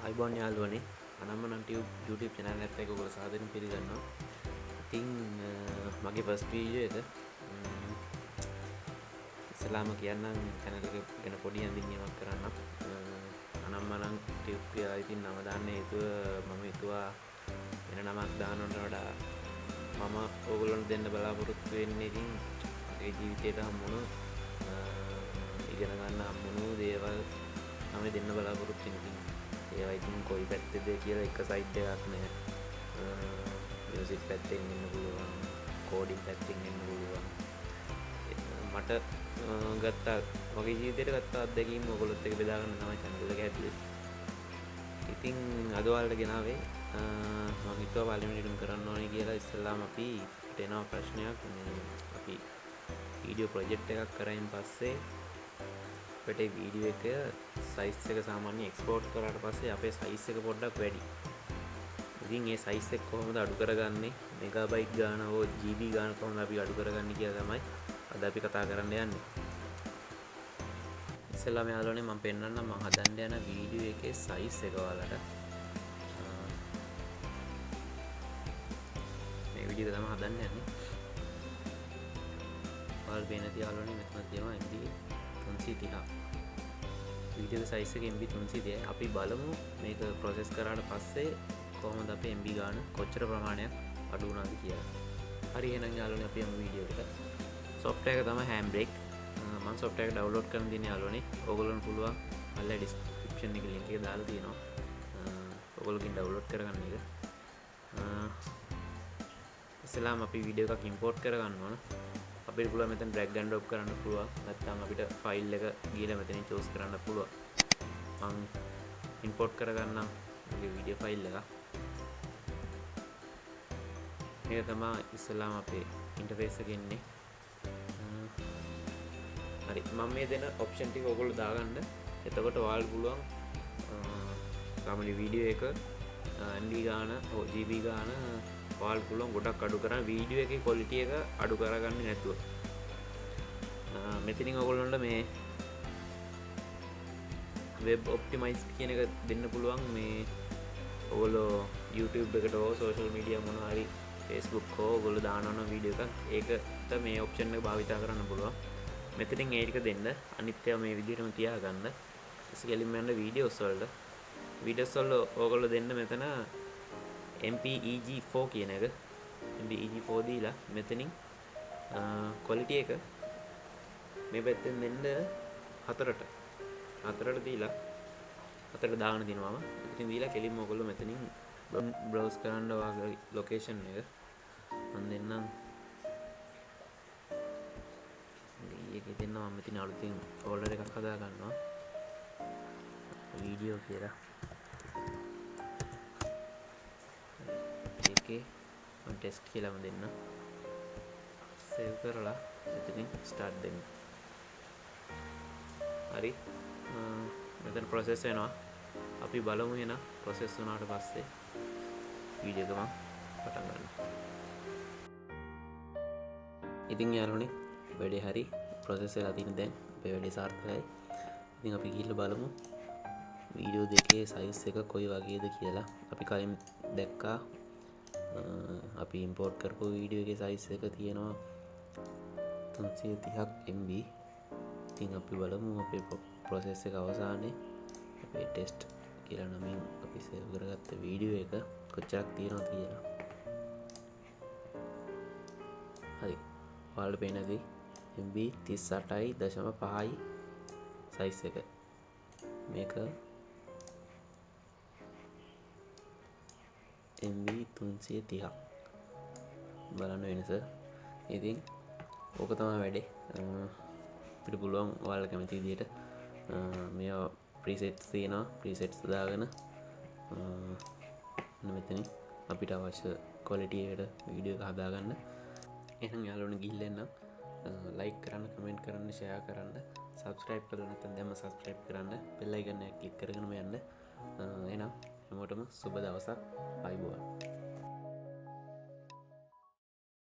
අයිබෝන් යාළුවනේ AnanmananTube YouTube channel එකට ඔයගොල්ලෝ සාදරයෙන් පිළිගන්නවා. ඉතින් මගේ first video එක ඉස්සලාම කියන්නම් channel එක ගැන පොඩි අඳින්නියක් කරන්නම්. AnanmananTube කියලා ඉතින් නම දාන්න හේතුව මම හිතුවා වෙන නමක් දානවට වඩා මම ඔයගොල්ලන්ට දෙන්න බලාපොරොත්තු වෙන්නේ ඉතින් මගේ ජීවිතේට හම්බුණු ඉගෙන ගන්න හම්බුණු දේවල් මම දෙන්න බලාපොරොත්තු වෙන්නේ. ඒවා ඉතින් කොයි පැත්තේද කියලා එක සයිඩ් එකක් නෑ. මියුසික් පැත්තෙන් ඉන්න පුළුවන්, කෝඩින් පැත්තෙන් ඉන්න පුළුවන්. මට ගත්ත මගේ ජීවිතේට ගත්ත අත්දැකීම් ඔයගොල්ලොත් එක්ක බෙදා ගන්න තමයි channel එක හැදුවේ. ඉතින් අද ඔයාලට ගෙනාවේ මම හිතුවා පළවෙනිටම කරන්න ඕනේ කියලා. ඉස්සෙල්ලාම අපි එනවා ප්‍රශ්නයක්. අපි වීඩියෝ ප්‍රොජෙක්ට් එකක් කරයින් පස්සේ අපිට වීඩියෝ එක සයිස් එක සාමාන්‍ය එක්ස්පෝර්ට් කරාට පස්සේ අපේ සයිස් එක පොඩ්ඩක් වැඩි. ඉතින් ඒ සයිස් එක කොහොමද අඩු කරගන්නේ? මෙගාබයිට් ගාන හෝ GB ගාන කොහොමද අපි අඩු කරගන්නේ කියලා තමයි අද අපි කතා කරන්න යන්නේ. ඉස්සෙල්ලාම යාළුවනේ මම පෙන්නන්නම් මම හදන්න යන වීඩියෝ එකේ සයිස් එක ඔයාලට. මේ වීඩියෝ එක තමයි හදන්න යන්නේ. ඔයාලා පේන තිය යාළුවනේ මෙතන තියෙනවා MB 330. වීඩියෝ සයිස් එක MB 330යි. අපි බලමු මේක ප්‍රොසෙස් කරාට පස්සේ කොහොමද අපේ MB ගාන කොච්චර ප්‍රමාණයක් අඩු වුණාද කියලා. හරි එහෙනම් යාළුවනේ අපි යමු වීඩියෝ එකට. software එක තමයි Handbrake. මම software එක download කරන්න දින්නේ යාළුවනේ. ඕගොල්ලන්ට පුළුවන් අල්ල description එකේ link එක දාලා තියෙනවා. ඕගොල්ලෝකින් download කරගන්න එක. ඉස්සෙල්ලාම අපි වීඩියෝ එකක් import කරගන්න ඕන. අපිට පුළුවන් මෙතන drag and drop කරන්න පුළුවන්. නැත්නම් අපිට ෆයිල් එක ගිහලා මෙතනින් choose කරන්න පුළුවන්. මම import කරගන්නම් මගේ වීඩියෝ ෆයිල් එක. මේක තමයි ඉස්සෙල්ලාම අපේ ඉන්ටර්ෆේස් එකේ ඉන්නේ. හරි මම මේ දෙන ඔප්ෂන් ටික ඔයගොල්ලෝ දාගන්න. එතකොට ඔයාලට පුළුවන් සාමාන්‍ය වීඩියෝ එක MB ගාන හෝ GB ගාන ඔයාලට පුළුවන් ගොඩක් අඩු කරන්න වීඩියෝ එකේ quality එක අඩු කරගන්නේ නැතුව. මෙතනින් ඔයගොල්ලන්ට මේ web optimize කියන එක දෙන්න පුළුවන්. මේ ඔයගොල්ලෝ YouTube එකට හෝ social media මොනවා හරි Facebook හෝ ඔයගොල්ලෝ දානවන වීඩියෝ එකක් ඒකට මේ option එක භාවිත කරන්න පුළුවන්. මෙතනින් ඒ ටික දෙන්න. අනිත් ඒවා මේ විදිහටම තියාගන්න. ඉස්සෙල්ලින්ම යන්න videos වලට. videos වල ඔයගොල්ලෝ දෙන්න මෙතන MPEG 4 කියන එක. MPEG 4 දීලා මෙතනින් quality එක මේ පැත්තෙන් දෙන්න හතරට දීලා හතරට දාන්න දිනවම ඉතින් දීලා කෙලින්ම ඔයගොල්ලෝ මෙතනින් browse කරන්න ඔයාගේ location එක මම දෙන්නම්. ඒකේ දෙන්නවා මම මෙතන අලුතින් folder එකක් හදා ගන්නවා වීඩියෝ කියලා. ඒකේ මම ටෙස්ට් කියලාම දෙන්න. සේව් කරලා මෙතනින් start දෙන්න. හරි මෙතන process වෙනවා. අපි බලමු එන process වුණාට පස්සේ වීඩියෝ එක මම පටන් ගන්නවා. ඉතින් යාළුවනේ වැඩේ හරි process වෙලා තියෙන දැන් අපේ වැඩේ සාර්ථකයි. ඉතින් අපි ගිහිල්ලා බලමු වීඩියෝ දෙකේ size එක කොයි වගේද කියලා. අපි කලින් දැක්කා අපි import කරපු වීඩියෝ එකේ size එක තියෙනවා 330ක් MB. ඉතින් අපි බලමු අපේ process එක අවසානයේ අපේ test කියලා නමින් අපි save කරගත්ත වීඩියෝ එක කොච්චරක් තියෙනවද කියලා. හරි ඔයාලට පේනද MB 38.5යි size එක. මේක MB 330ක්. බලන්න වෙනස. ඉතින් ඕක තමයි වැඩේ. අපිට පුළුවන් ඔයාලා කැමති විදිහට මේවා presets තියෙනවා. presets දාගෙන මෙතනින් අපිට අවශ්‍ය quality එකට වීඩියෝ එක හදාගන්න. එහෙනම් යාළුවනේ ගිහිල්ලා එන්න like කරන්න, comment කරන්න, share කරන්න, subscribe කරලා නැත්නම් දැන්ම subscribe කරන්න, bell icon එක click කරගෙනම යන්න. එහෙනම් හැමෝටම සුබ දවසක්. ආයුබෝවන්.